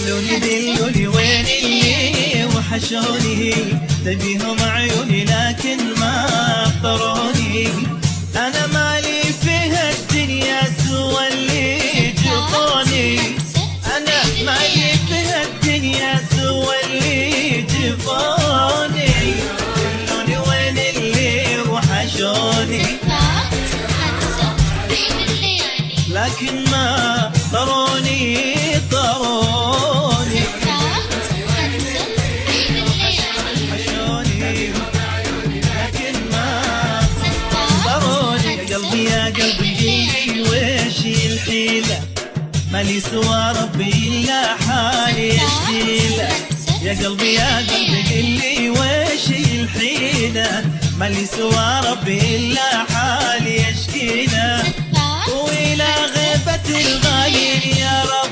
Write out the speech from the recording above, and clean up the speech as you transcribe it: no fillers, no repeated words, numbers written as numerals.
دلوني وين اللي وحشوني، تبيهم عيوني لكن ما اختاروني. انا مالي في هالدنيا سوى اللي جفوني، انا مالي في هالدنيا سوى اللي جفوني. دلوني وين اللي وحشوني لكن ما طروني طروني. حشوني لكن ما طروني. يا قلبي يا قلبي قلبي ويش الحيلة، مالي سوى ربي إلا حالي يشكيله. يا قلبي يا قلبي قلي ويش الحيلة، مالي سوى ربي إلا حالي يشكيله. وإلى غيبة الغالين يا رب